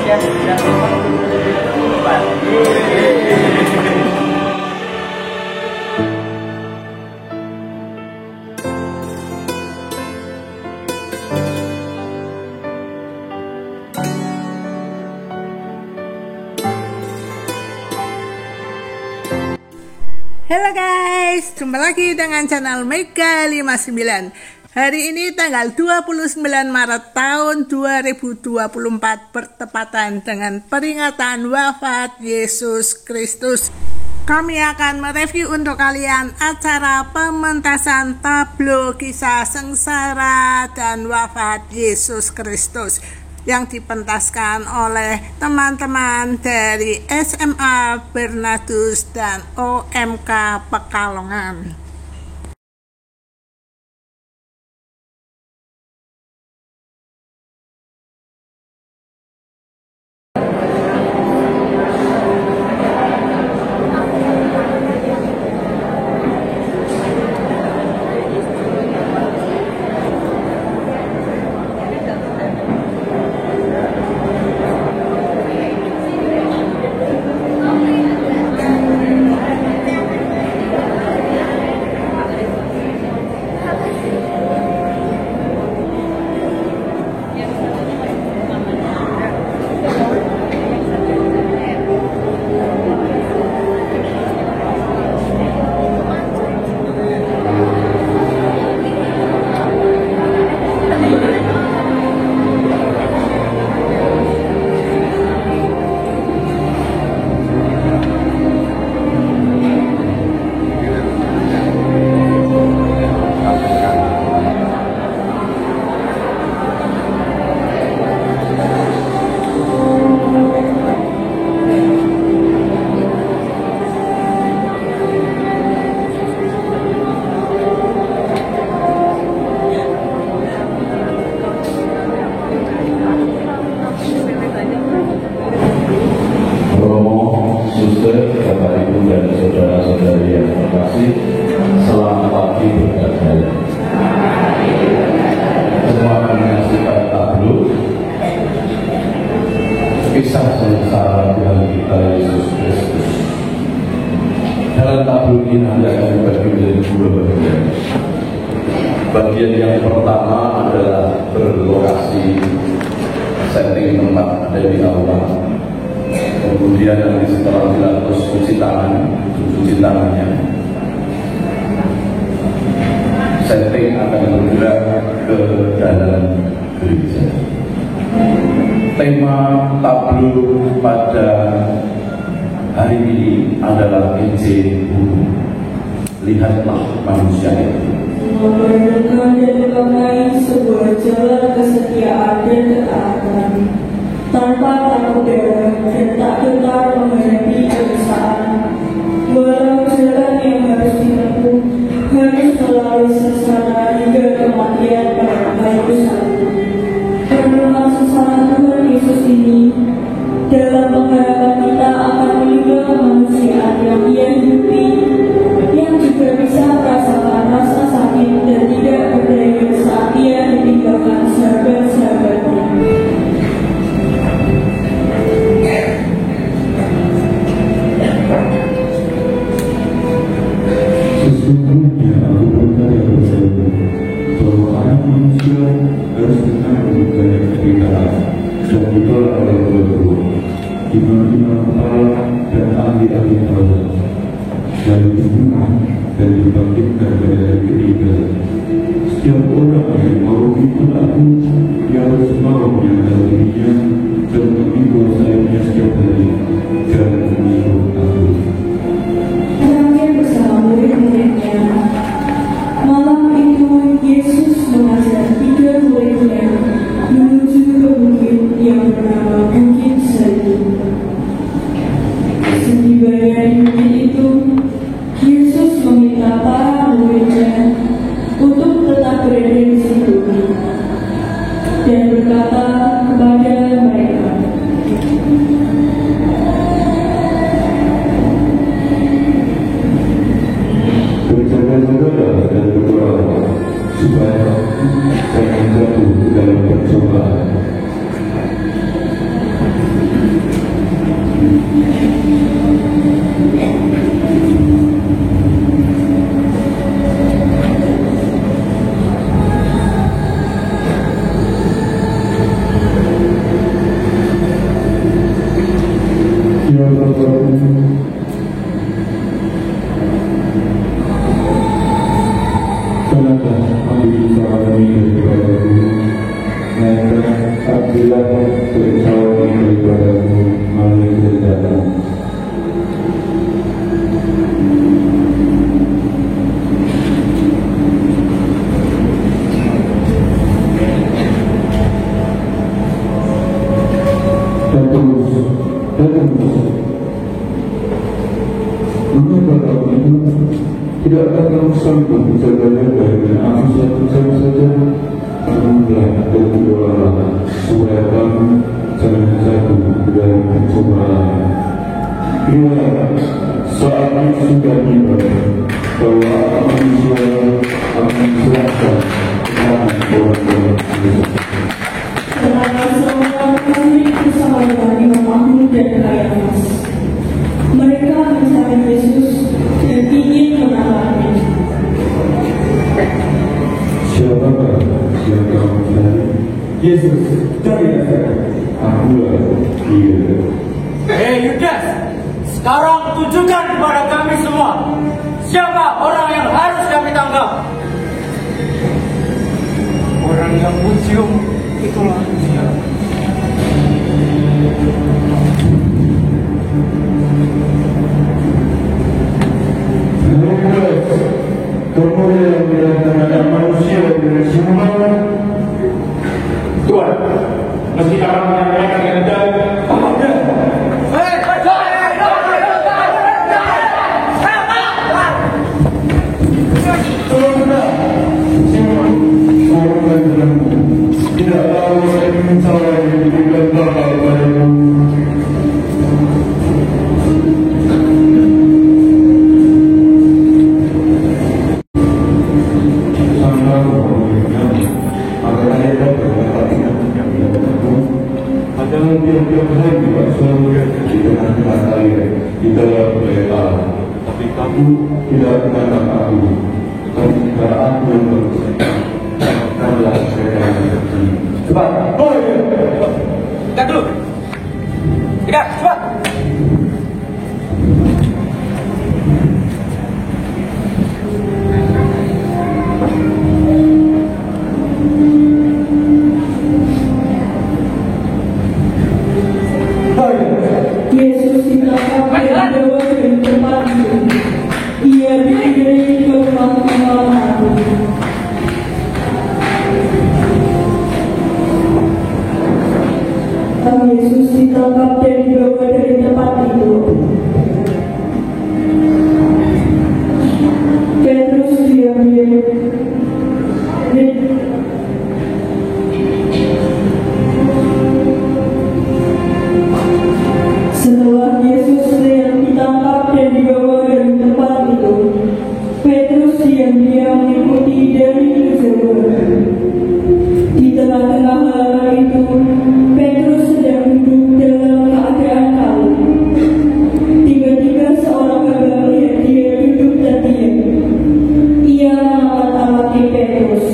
Chef dan Pak. Halo guys, jumpa lagi dengan channel Mega 59. Hari ini tanggal 29 Maret tahun 2024 bertepatan dengan peringatan wafat Yesus Kristus. Kami akan mereview untuk kalian acara pementasan tablo kisah sengsara dan wafat Yesus Kristus yang dipentaskan oleh teman-teman dari SMA Bernardus dan OMK Pekalongan. Bapak Ibu dan saudara-saudari yang terkasih, selamat pagi berkat. Semua akan menyaksikan tablo kisah sengsara Tuhan kita Yesus Kristus. Dalam tablo ini Anda akan dibagi menjadi dua bagian. Bagian yang pertama adalah berlokasi setting tempat ada di aula. Kemudian nanti setelah dilakukan cuci tangannya, setting akan bergerak ke dalam gereja. Tema tablo pada hari ini adalah Injil Bumi. Lihatlah manusia itu. Memperlukan dan mengenai sebuah jalan kesetiaan dan ketaatan, tanpa takut darah dan tak gentar menghadapi kebesaran. Walau jalan yang harus ditempuh harus melalui sesana hingga kematian pada kayu salib. Renungan sengsara Tuhan Yesus ini dalam pengharapan kita akan melihat kemanusiaan yang Ia hidupi, yang juga bisa merasakan rasa sakit dan tidak berdaya saat Ia ditinggalkan sahabat-sahabatnya. Sesungguhnya aku percaya bahwa anak manusia harus menanggung banyak penderitaan dan ditolak oleh kedua di mana kepala dan ahli-ahli Allah, lalu dibunuh dan dibangkitkan pada hari ketiga. Setiap orang yang mau ikut aku, dia harus mau menyangkal dirinya dan memikul sayapnya setiap hari dan mengikut aku. Terakhir bersama murid-muridnya, malam itu Yesus mengajak 3 muridnya menuju ke bukit yang bernama Bukit Zaitun. Setibanya di bukit itu, Yesus meminta para muridnya untuk tetap berada di situ dan berkata kepada mereka, Tidakkah kamu sanggup menjaganya dengan aku satu sama saja? Bangunlah dan berdoalah supaya kamu jangan jatuh ke dalam pencobaan. Bila saatnya sudah tiba, bahwa manusia akan diserahkan ke tangan orang-orang Yesus. Karena semua murid bersama dengan Imam Mahmud dan Kayafas, mereka mencari Yesus dan ingin menangkapnya. Siapakah yang kamu cari? Yesus, dari Nazaret. Akulah dia. Hei Yudas, sekarang tunjukkan kepada kami semua siapa orang yang harus kami tangkap. Orang yang mencium itulah dia. Kamu yang mendatangkan manusia dari semua. Tuhan, meski kamu menyampaikan dengan dalil, tidak tahu saya minta yang diberikan Bapa kepadamu. Adalah tiap-tiap hari juga selalu di tengah-tengah kalian di dalam kereta. Tapi kamu tidak menangkap aku. Tetapi jika aku yang berkata, karena saya yang seperti cepat. Oh iya. Dekat dulu. Dekat, cepat. Yesus ditangkap dan dibawa dari tempat itu. Ia diiringi ke ruang kemalangan. Yesus ditangkap dan dibawa dari tempat itu. Petrus diam-diam. Setelah Yesus ditangkap dan dibawa dari tempat itu, Petrus diam-diam mengikuti dari kejauhan. Di tengah-tengah halaman itu, Petrus sedang duduk dalam keadaan kalut. Tiba-tiba seorang hamba melihat dia duduk dan diam. Ia mengamat-amati Petrus.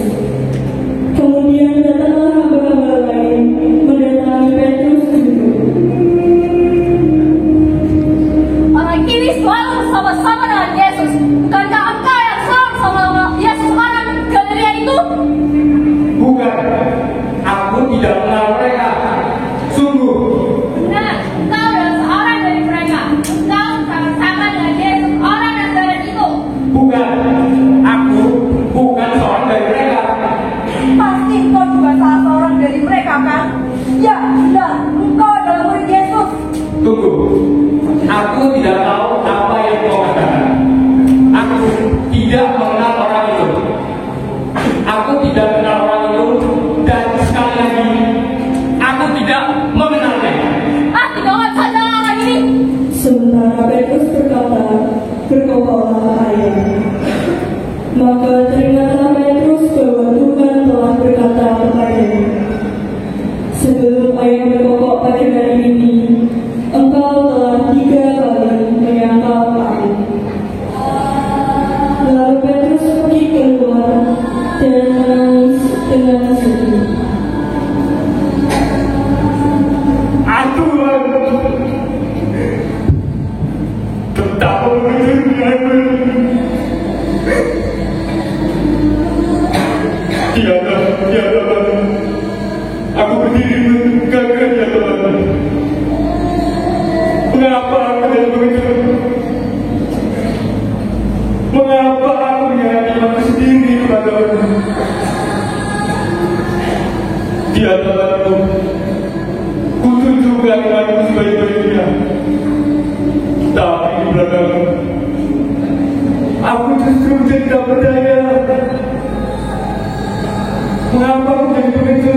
Kemudian datanglah hamba-hamba lain mendatangi Petrus duduk. Orang ini selalu bersama-sama dengan Yesus. Bukankah engkau yang selalu bersama Yesus orang Galilea itu? Bukan, aku tidak kenal mereka. Sungguh. Benar, engkau adalah seorang dari mereka. Engkau bersama-sama dengan Yesus orang Nazaret itu. Bukan, aku bukan seorang dari mereka. Pasti engkau juga salah seorang dari mereka, kan? Ya, benar, engkau adalah murid Yesus. Tunggu, aku tidak tahu apa yang kau katakan. Aku tidak mengenal orang itu. Aku tidak kenal orang itu, dan sekali lagi, aku tidak mengenalnya. Ah, tinggalkan saja orang ini. Sementara Petrus berkata, berkokohlah ayam. Maka teringatlah Petrus bahwa Tuhan telah berkata kepadanya, sebelum ayam berkokok pada hari ini, engkau telah 3 kali menyangkal aku. Lalu Petrus pergi keluar dan menangis dengan sedih. Tuhan, betapa mengerikannya. Tiada, aku berdiri menegakkan ya Tuhan. Mengapa aku tidak begitu? Mengapa aku menyakiti aku sendiri kepadamu? Tiada aku. Kutunjukkan aku sebaik-baiknya. Tapi di belakang aku justru jadi tak berdaya. Mengapa aku jadi begitu?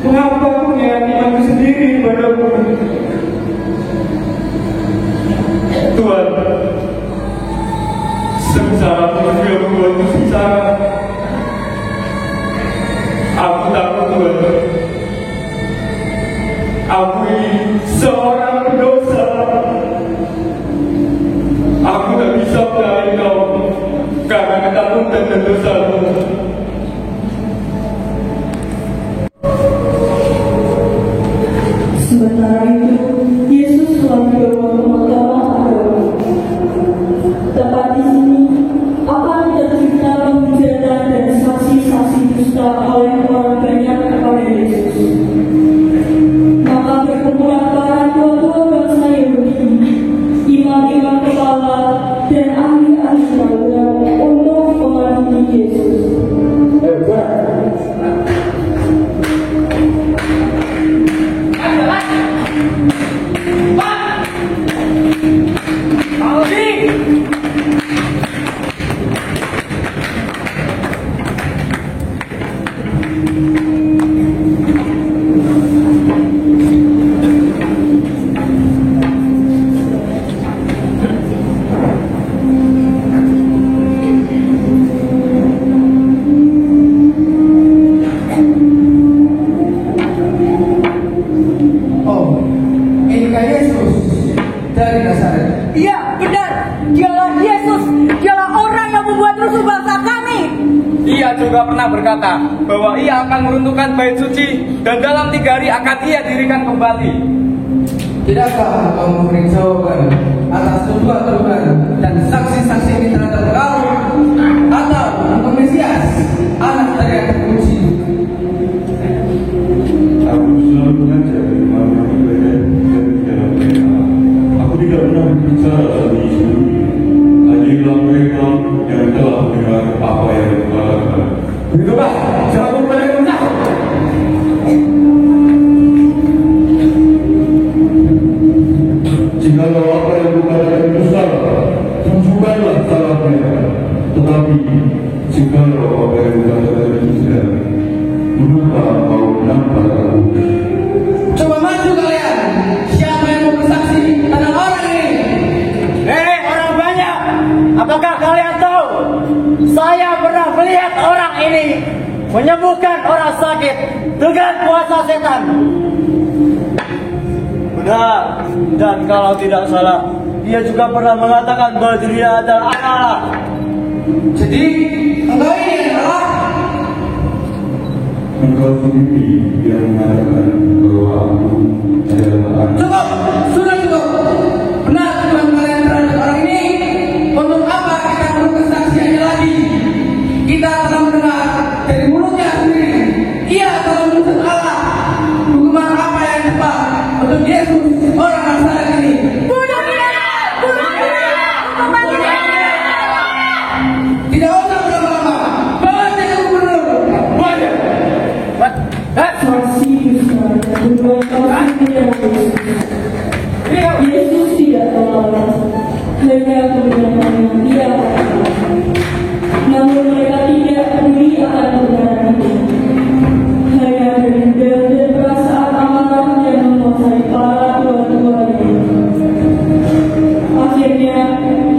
Mengapa aku menyayangkan aku sendiri padamu? Tuhan, sengsara aku yang membuatku sengsara. Aku takut Tuhan. Aku ini seorang pendosa. Aku tak bisa melayani kau karena ketakutan dan dosamu. Sementara itu, Yesus telah dibawa ke mahkamah agama. Tepat di sini akan tercipta pembicaraan dan saksi-saksi dusta oleh orang banyak kepada Yesus. Maka berkumpulan para tua-tua bangsa Yahudi, imam-imam kepala, dan ahli-ahli Taurat untuk mengadili Yesus. Iya, benar. Dialah Yesus. Dialah orang yang membuat rusuh bangsa kami. Ia juga pernah berkata bahwa ia akan meruntuhkan bait suci dan dalam 3 hari akan ia dirikan kembali. Tidakkah engkau memberi jawaban atas tuduhan-tuduhan dan saksi-saksi ini terhadap engkau? Atau engkau Mesias, anak dari yang terpuji? Aku selalu mengajar di mana ibadah dan jalan mereka. Aku tidak pernah berbicara sendiri sendiri. Hadirlah mereka yang telah mendengar apa yang dikatakan. Begitu Pak, jangan memulai menakut. Jika apa yang dikatakan itu salah, tunjukkanlah salah mereka. Tetapi jika apa yang dikatakan itu tidak, mengapa kau menampar aku? Coba maju kalian. Siapa yang mau bersaksi tentang orang ini? Hei orang banyak, apakah kalian tahu? Saya pernah melihat orang ini menyembuhkan orang sakit dengan kuasa setan. Benar, dan kalau tidak salah, dia juga pernah mengatakan bahwa dirinya adalah Allah. Jadi engkau ini adalah Engkau sendiri yang mengatakan bahwa aku adalah anak. cukup, sudah cukup. Benar tuduhan kalian terhadap orang ini. Untuk apa kita perlu kesaksiannya lagi? Kita telah mendengar dari mulutnya sendiri. Ia telah menuntut Allah. Hukuman apa yang tepat untuk Yesus orang Nazaret ini? Bunuh dia! Bunuh dia! Hukuman dia! Tidak usah berlama-lama. Bawa dia ke gubernur. Bawa dia. Saksi dusta dan berbuat palsu kepada Yesus. Yesus tidak terlalu, hanya kebenaran yang dia katakan. Namun mereka tidak peduli akan kebenaran itu. Hanya dendam dan perasaan amarah yang menguasai para tua-tua ini. Akhirnya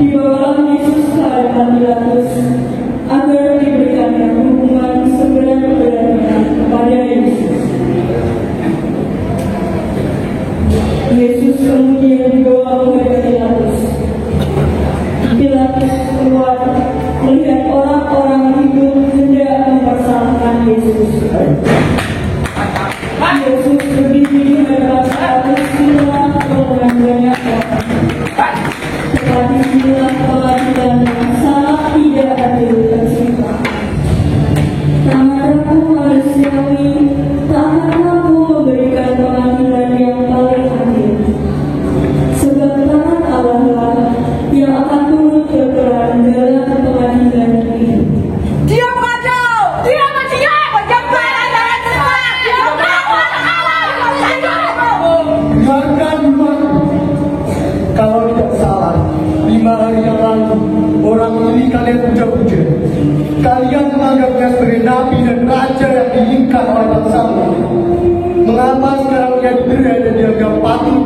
dibawalah Yesus ke hadapan Pilatus agar diberikan hukuman sebenar-benarnya kepada Yesus. Yesus kemudian dibawa kepada Pilatus. Pilatus keluar melihat orang-orang itu hendak mempersalahkan Yesus. Yesus berdiri di hadapan Pilatus dengan banyak orang. Tetapi inilah pengadilan yang sangat tidak adil tercipta. Tanganku manusiawi tak akan mampu memberikan pengadilan yang paling adil. Sebab tangan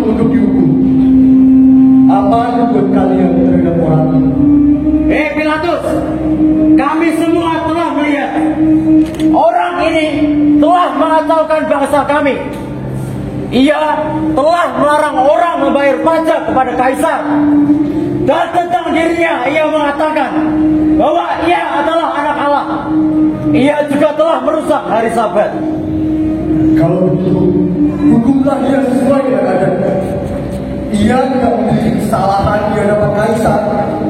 untuk dihukum. Apa yang buat kalian terhadap orang ini? Pilatus, kami semua telah melihat orang ini telah mengacaukan bangsa kami. Ia telah melarang orang membayar pajak kepada kaisar. Dan tentang dirinya ia mengatakan bahwa ia adalah anak Allah. Ia juga telah merusak hari Sabat. Kalau begitu, hukumlah dia sesuai dengan adanya. Ia tidak memiliki kesalahan di hadapan kaisar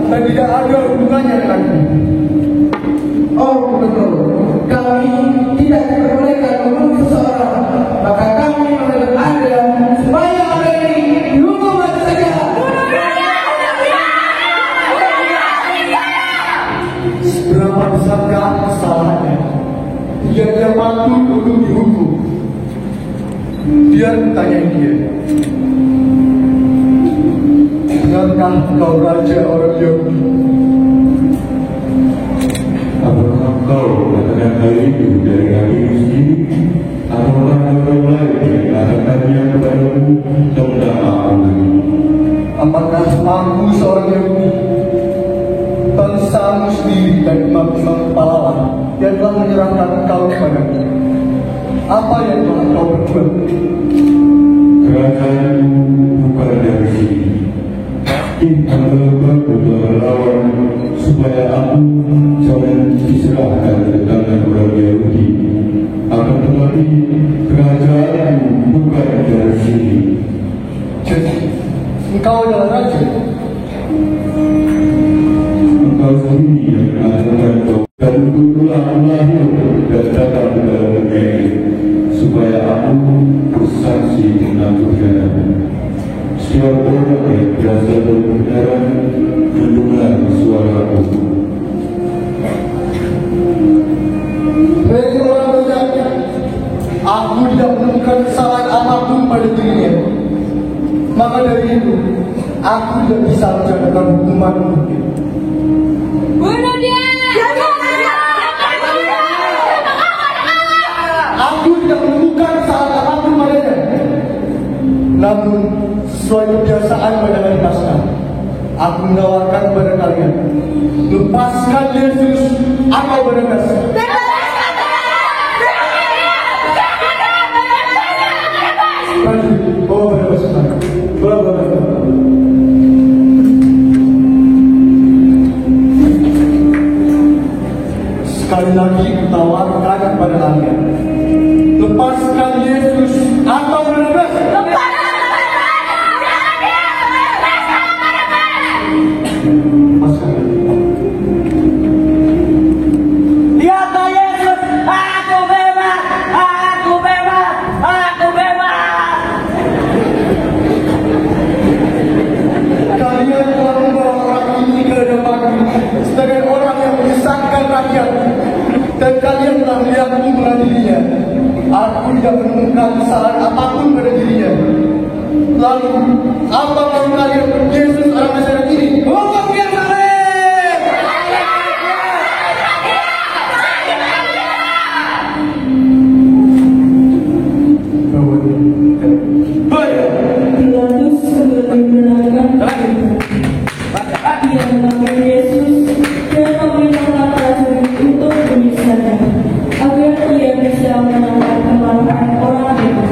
dan tidak ada hubungannya denganku. Oh betul, kami tidak diperbolehkan membunuh seseorang, maka kami menuntut Anda supaya orang ini dihukum mati saja. Seberapa besarkah kesalahannya? Dia patut untuk dihukum. Biar bertanya dia. Benarkah kau raja orang Yahudi? Apakah kau mengatakan hal itu dari hatimu sendiri? Atau orang lain yang mengatakannya kepadamu tentang aku? Apakah aku seorang Yahudi? Bangsamu sendiri dan imam-imam pahlawan yang telah menyerahkan kau kepadaku. Apa yang telah kau berbuat? Kerajaanmu bukan dari sini. Kita berbuat melawan supaya aku jangan diserahkan ke tangan orang Yahudi. Akan tetapi kerajaanmu bukan dari sini. Jadi, engkau adalah raja. Engkau sendiri yang mengatakan dan untuklah lahir dan datang ke dalam negeri supaya aku bersaksi tentang kebenaran. Setiap orang yang berasal dari kebenaran mendengar suaraku. Bagi orang banyak, aku tidak menemukan kesalahan apapun pada dirinya. Maka dari itu, aku tidak bisa menjatuhkan hukuman untuknya. Bunuh dia! Aku tidak menemukan kesalahan apapun padanya. Namun, sesuai kebiasaan pada hari Paskah, aku menawarkan kepada kalian, lepaskan Yesus atau Barnabas. Bawa Barnabas kemana? Bawa Barnabas. Sekali lagi kutawarkan kepada kalian, lepaskan Yesus atau Barnabas. Lihatlah Yesus, aku bebas, aku bebas, aku bebas. Kalian telah membawa orang ini ke hadapanku sebagai orang yang menyesatkan rakyat, dan kalian telah melihatku mengadilinya. Aku tidak menemukan kesalahan apapun pada dirinya. Lalu, apa mau kalian Yesus orang Nazaret ini? Hukum dia salib! Pilatus kembali menenangkan ia mengambil Yesus dan memerintahkan prajurit untuk menyiksa agar ia bisa menangkap kemarahan orang itu.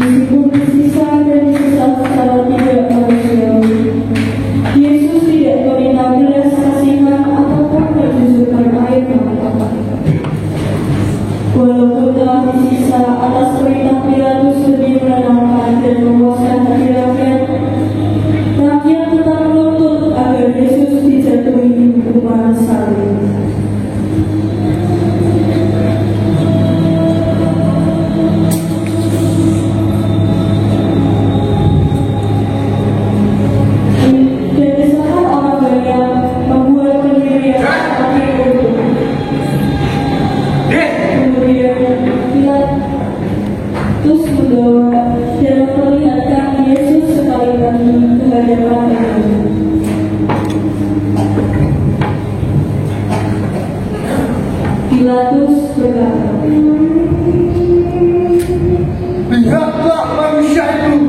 Meskipun disiksa dan disesat secara tidak manusiawi, Yesus tidak meminta belas kasihan ataupun menjujurkan air mata. Walaupun telah disiksa atas perintah Pilatus lebih menenangkan dan memuaskan hati rakyat tetap menuntut agar Yesus dijatuhi hukuman salib. Pilatus berkata, lihatlah manusia itu.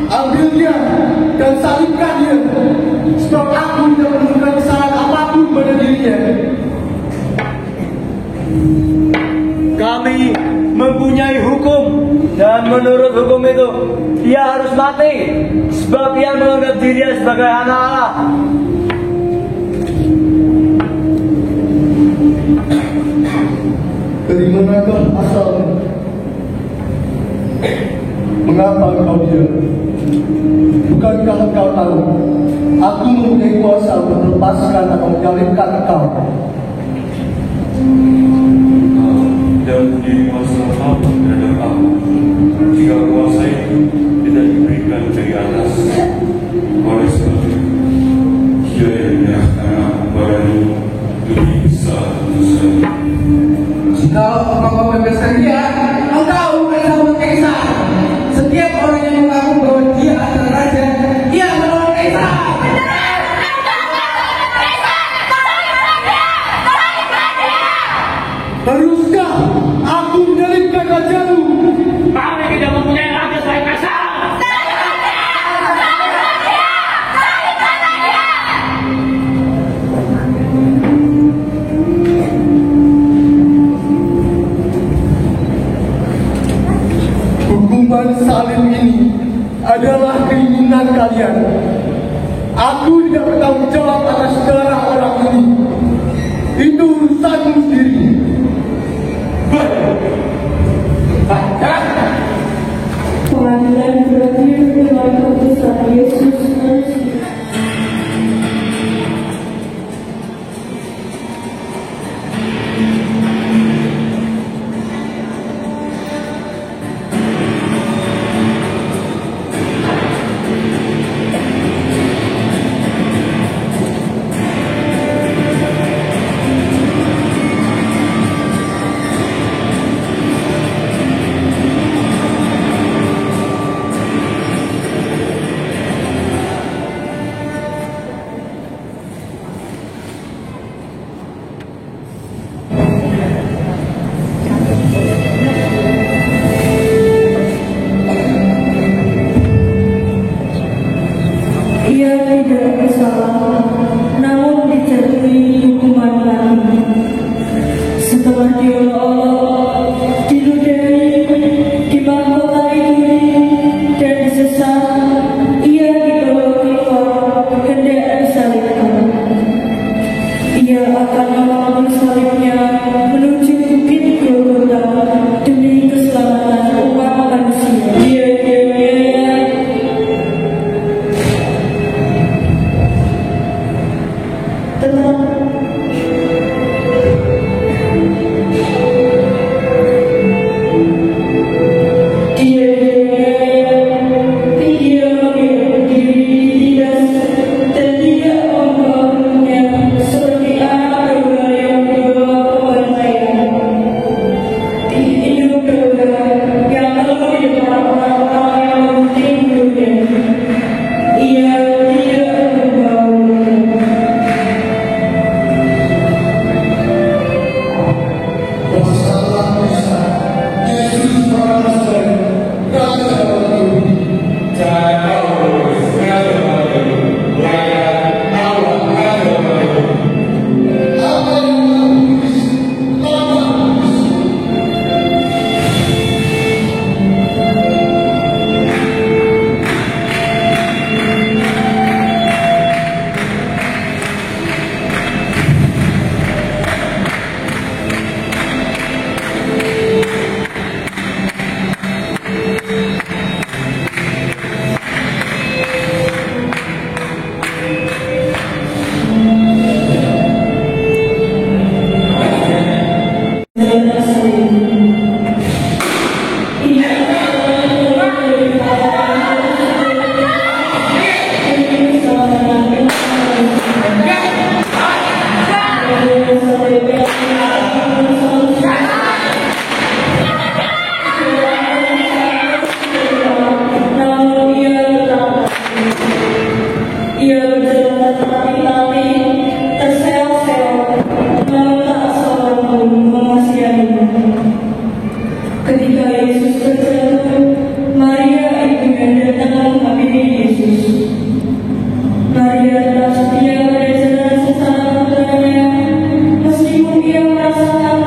Ambil dia dan salibkan dia, sebab aku tidak menemukan kesalahan apapun pada dirinya. Kami mempunyai hukum, dan menurut hukum itu dia harus mati sebab dia menganggap dirinya sebagai anak Allah. Dari manakah asalnya? Mengapa engkau diam? Bukankah engkau tahu aku mempunyai kuasa untuk melepaskan atau menyalibkan engkau? Dan di masa apa terhadap aku jika kuasa itu tidak diberikan dari atas. Oleh sebab itu dia yang menyerahkan aku padamu demi bisa dosa. Jika engkau membebaskan dia, engkau bukan sahabat Kaisar. Setiap orang yang mengaku bahwa dia adalah raja, dia melawan Kaisar. Haruskah aku menyalibkan rajamu? Kami tidak mempunyai raja selain Kaisar. Hukuman salib ini adalah keinginan kalian. Aku tidak bertanggung jawab atas darah orang ini. Itu urusanmu sendiri. pengadilan berakhir dengan keputusan Yesus Kristus.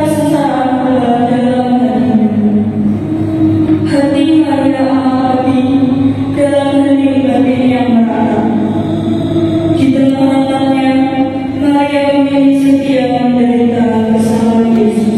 kesengsaraan pula dalam hati Maria amat pedih dalam hening batin yang merata. Di tengah ratanya, Maria memilih setia menderita bersama Yesus.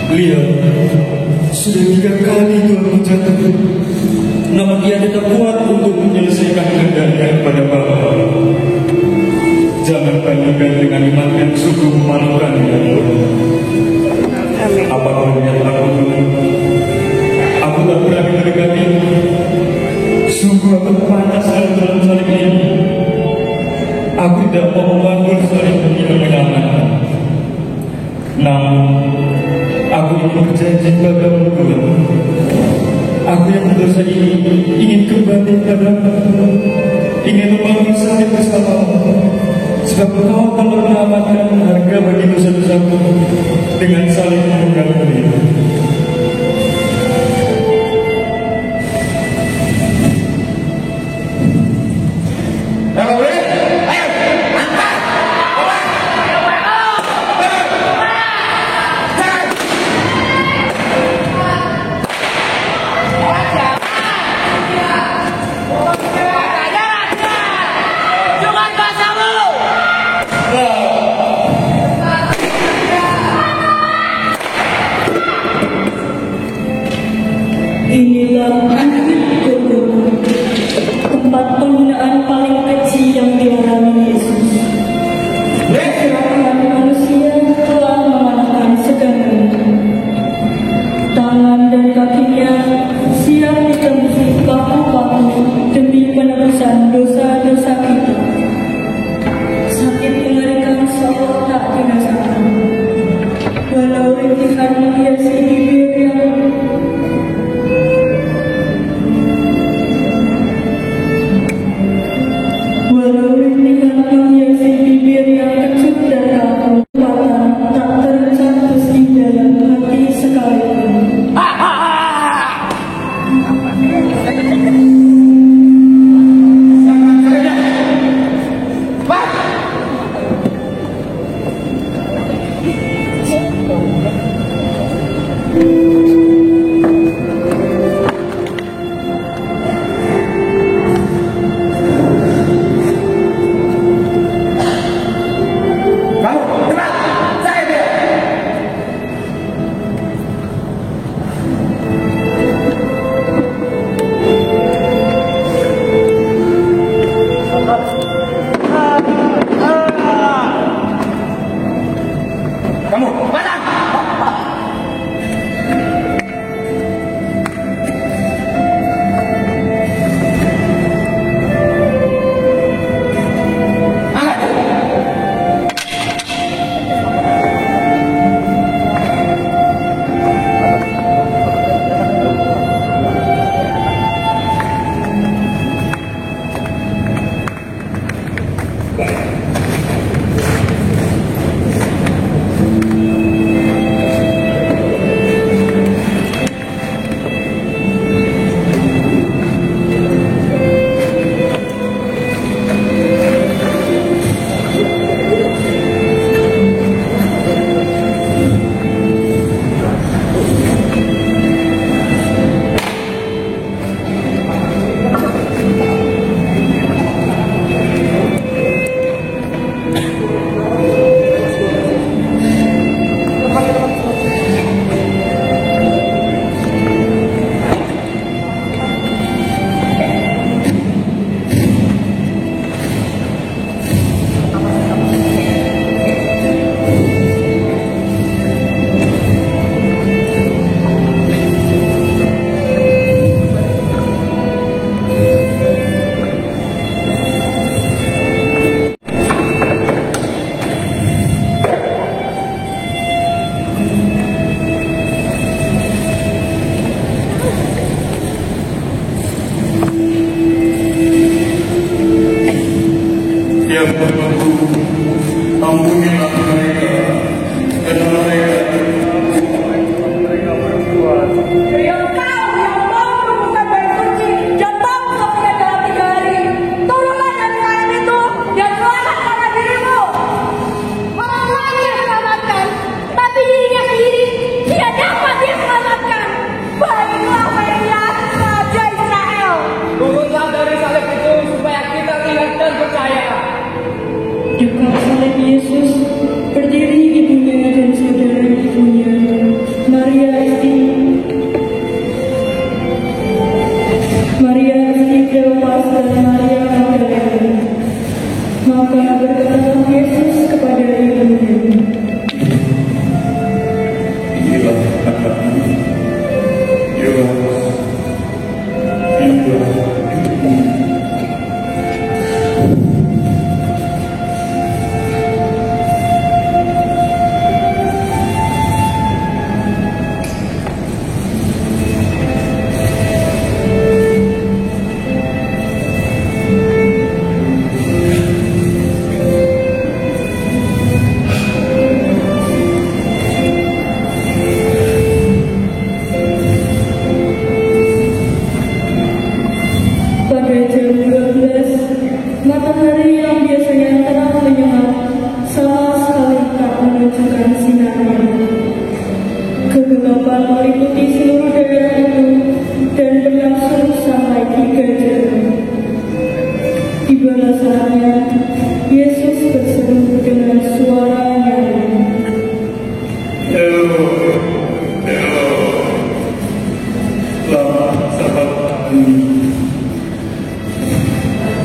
Lihat, sudah 3 kali Tuhan menjatuhkan, namun dia tetap kuat untuk menyelesaikan kehendaknya kepada Bapa. Jangan bandingkan dengan iman yang sungguh memalukan ya Tuhan. Apakah niat aku tak berani mendekati, sungguh aku panas dalam salib ini. Aku tidak mau membangun salib ini lebih lama. Namun aku ingin berjanji padamu Tuhan, aku yang berdosa ini ingin kembali padamu, ingin membangun salib bersamamu, sebab Kau telah menyelamatkan harga bagi dosa-dosaku dengan salib yang Kalvari. Inilah tempat penggunaan paling kecil yang dialami Yesus. Serahkan manusia telah memanahkan sedang tangan dan kakinya siap ditembus paku-paku demi penebusan dosa-dosa kita. Sakit mengerikan seolah tak dirasakan, walau rintihan menghiasi bibirnya.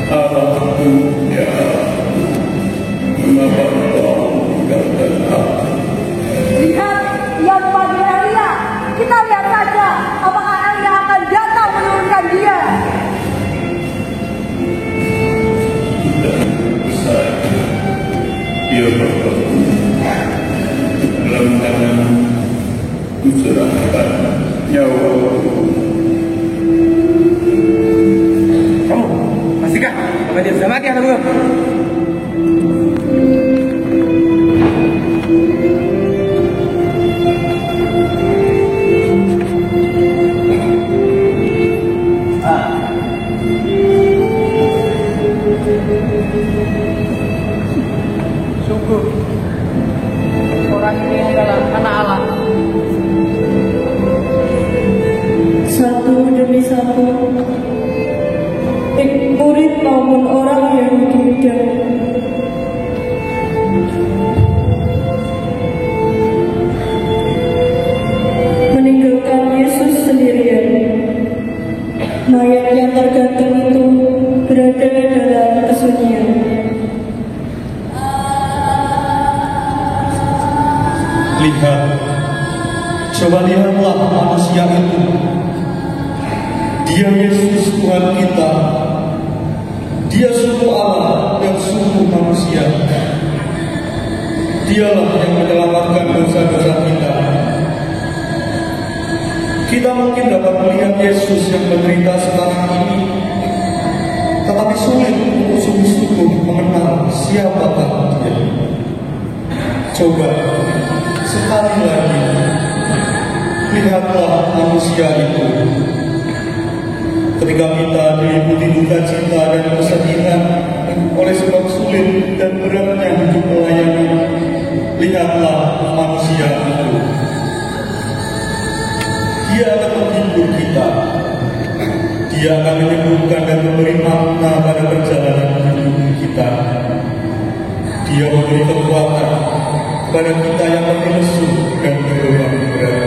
Allahku, ya mengapa kau meninggalkan aku? Lihat, ia memanggil Elia. Kita lihat saja apakah Elia akan datang menurunkan dia. Dan besar, dia berkata, dalam tangan kuserahkan nyawaku. Kamu, pastikan apa dia sudah mati atau belum? Sungguh, orang ini adalah anak Allah. Satu demi satu, baik murid maupun orang Yahudi dan meninggalkan Yesus sendirian. Mayat yang tergantung itu berada dalam kesunyian. Lihat, coba lihatlah manusia itu. Dia Yesus Tuhan kita. Dia sungguh Allah dan sungguh manusia. Dialah yang menyelamatkan dosa-dosa kita. Kita mungkin dapat melihat Yesus yang menderita sekarang ini, tetapi sulit untuk sungguh-sungguh mengenal siapakah Dia. Coba sekali lagi, lihatlah manusia itu. Ketika kita diliputi duka cita dan kesedihan oleh sebab sulit dan beratnya hidup pelayanan, lihatlah manusia itu. Dia akan menghibur kita. Dia akan menyembuhkan dan memberi makna pada perjalanan hidup kita. Dia memberi kekuatan kepada kita yang lebih lesu dan berbeban berat.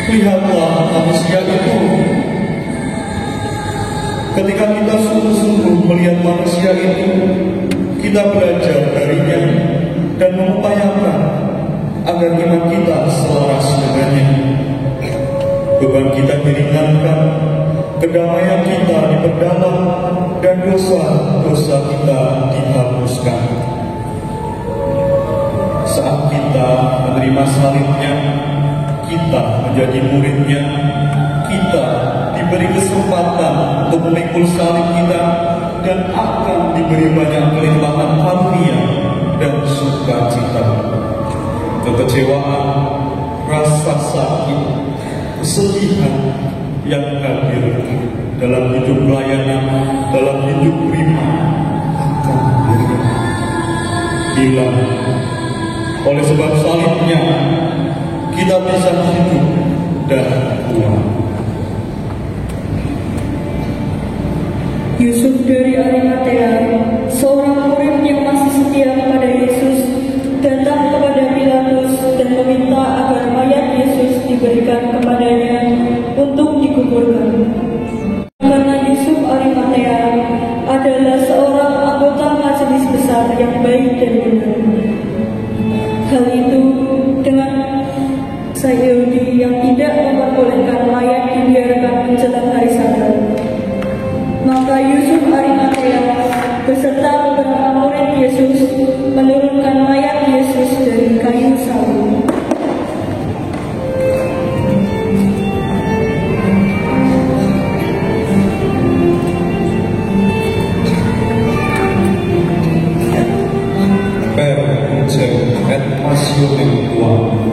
Lihatlah manusia itu. Ketika kita sungguh-sungguh melihat manusia itu, kita belajar darinya dan mengupayakan agar iman kita selaras dengannya. Beban kita diringankan, kedamaian kita diperdalam, dan dosa-dosa kita dihapuskan. Saat kita menerima salibnya, kita menjadi muridnya, kita diberi kesempatan untuk memikul salib kita, dan akan diberi banyak kelimpahan karunia dan sukacita. Kekecewaan, rasa sakit, kesedihan yang hadir dalam hidup pelayanan, dalam hidup prima akan hilang. Oleh sebab salibnya, kita bisa hidup dan kuat. Yusuf dari Arimatea, seorang murid yang masih setia kepada Yesus, datang kepada Pilatus dan meminta agar mayat Yesus diberikan kepadanya untuk dikuburkan. Karena Yusuf Arimatea adalah seorang anggota majelis besar yang baik dan benar. Hal itu dengan Yahudi yang tidak memperbolehkan mayat dibiarkan menjelang hari Sabat. Maka Yusuf Arimatea beserta beberapa murid Yesus menurunkan mayat Yesus dari kayu salib. Per ucem et passionem tuam,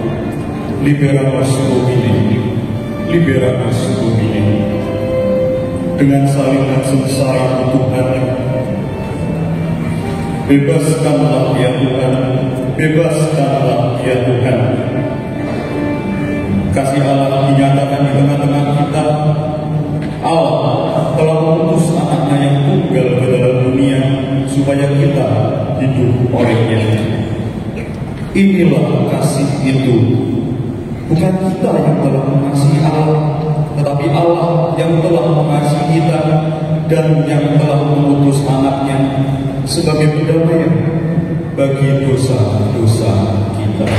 libera nos Domine, libera nos Domine. Dengan salinan selesai Tuhan, bebaskanlah ya Tuhan, bebaskanlah ya Tuhan. Kasih Allah dinyatakan di tengah-tengah kita. Allah telah mengutus anaknya yang tunggal ke dalam dunia supaya kita hidup olehnya. Inilah kasih itu. Bukan kita yang telah mengasihi Allah, tetapi Allah dan yang telah mengutus anaknya sebagai pendamaian bagi dosa-dosa kita.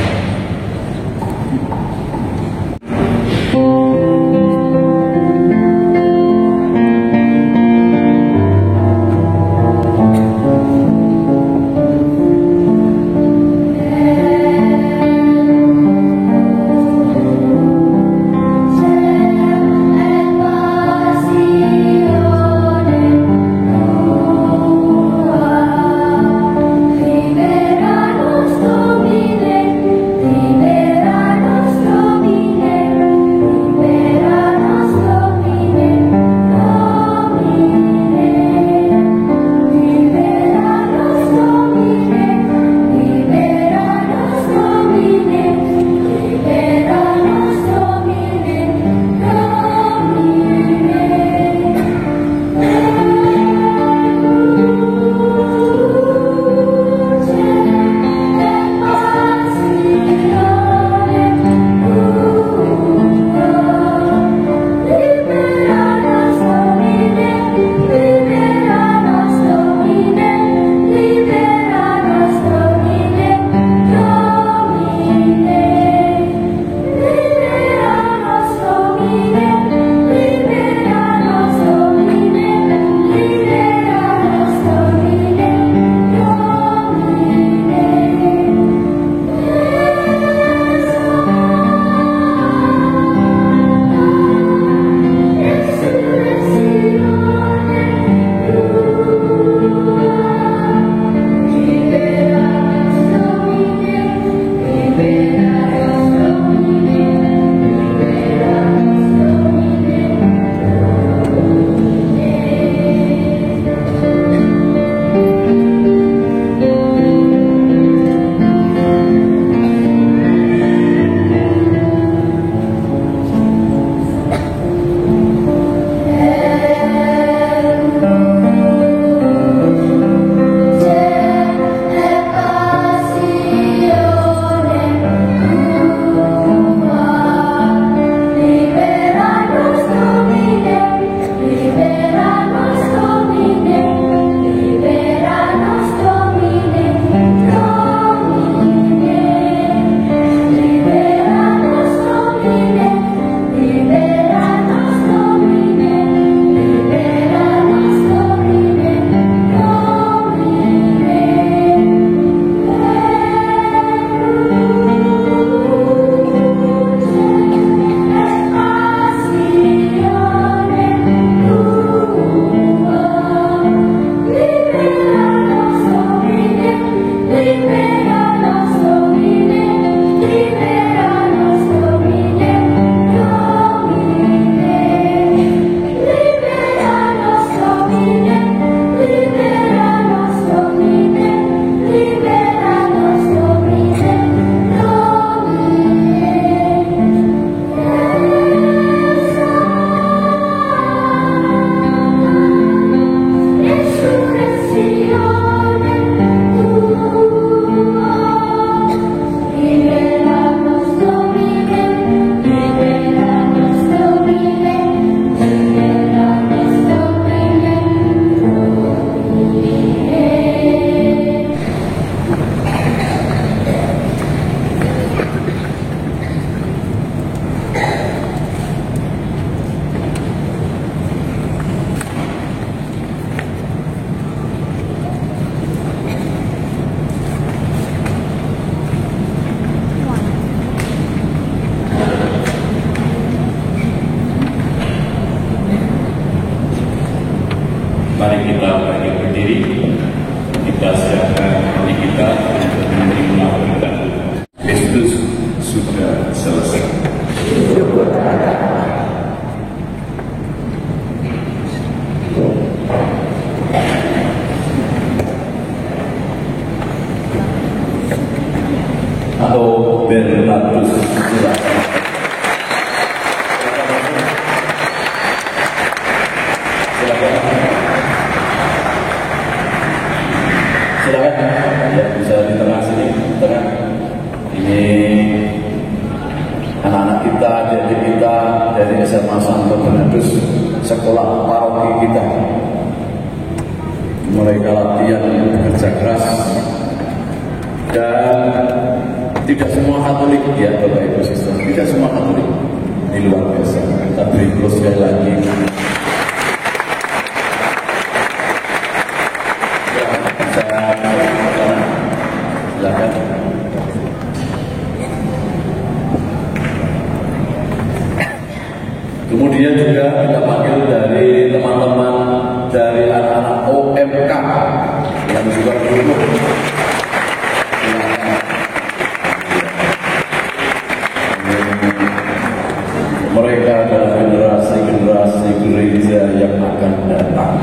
Mari kita berdiri, kita siapkan hati kita untuk menerima berkat. Kristus sudah selesai. Atau Bernardus silakan. Silakan, ya bisa di tengah sini, tengah. Ini anak-anak kita, adik-adik kita dari SMA Santo Bernardus, sekolah paroki kita Mereka latihan bekerja keras, dan tidak semua Katolik ya Bapak Ibu Sister, tidak semua Katolik. Ini luar biasa. Kita beri terus sekali lagi. Silakan. Kemudian juga kita panggil dari teman-teman dari anak-anak OMK yang juga duduk. Mereka adalah generasi gereja yang akan datang.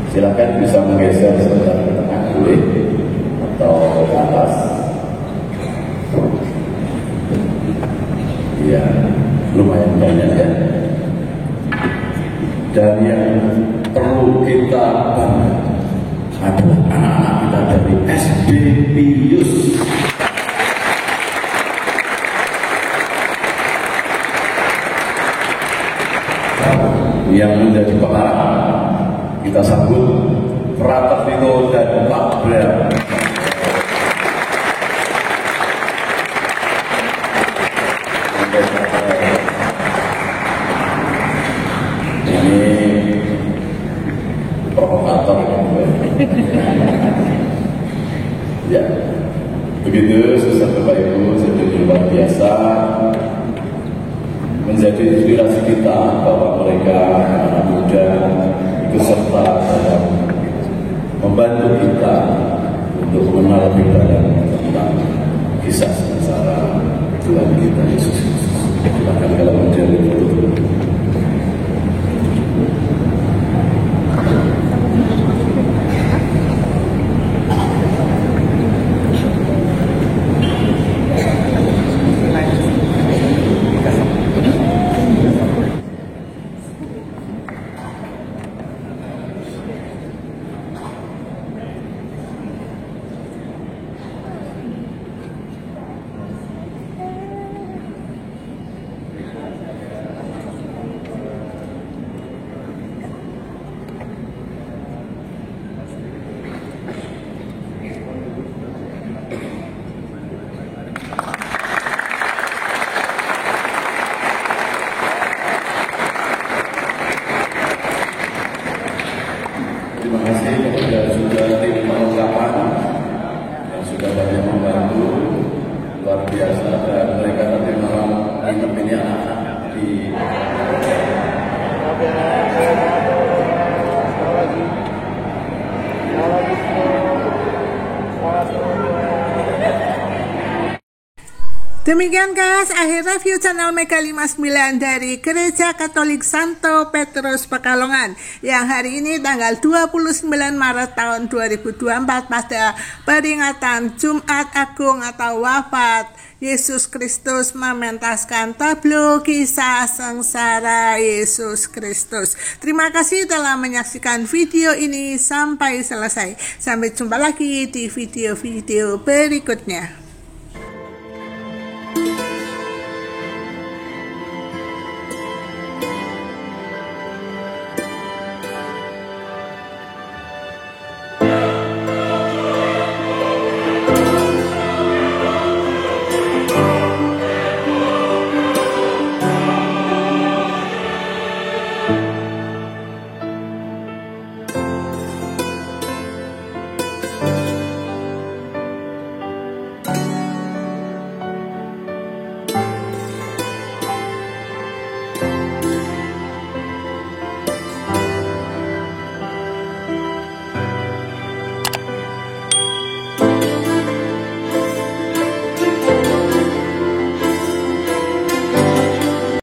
Silakan bisa menggeser sebentar ke tengah boleh atau ke atas. Ya, lumayan banyak ya. Dan yang perlu kita bangga adalah anak-anak kita dari SD Pius. Yang menjadi pengarah, kita sambut Frater Vino dan Pak Bram. Ini provokator. Ya, begitu Saudara Bapak Ibu, sejujurnya luar biasa. Menjadi inspirasi kita bahwa mereka anak muda ikut serta dalam membantu kita untuk mengenal lebih dalam tentang kisah sengsara Tuhan kita Yesus Kristus. Silakan kalau menjadi betul. Terima kasih kepada juga tim pengungkapan yang sudah banyak membantu, luar biasa, dan mereka nanti malam nginep ini anak-anak di Demikian guys, akhir review channel Mega 59 dari Gereja Katolik Santo Petrus Pekalongan yang hari ini tanggal 29 Maret tahun 2024 pada peringatan Jumat Agung atau wafat Yesus Kristus mementaskan tablo kisah sengsara Yesus Kristus. Terima kasih telah menyaksikan video ini sampai selesai. Sampai jumpa lagi di video-video berikutnya.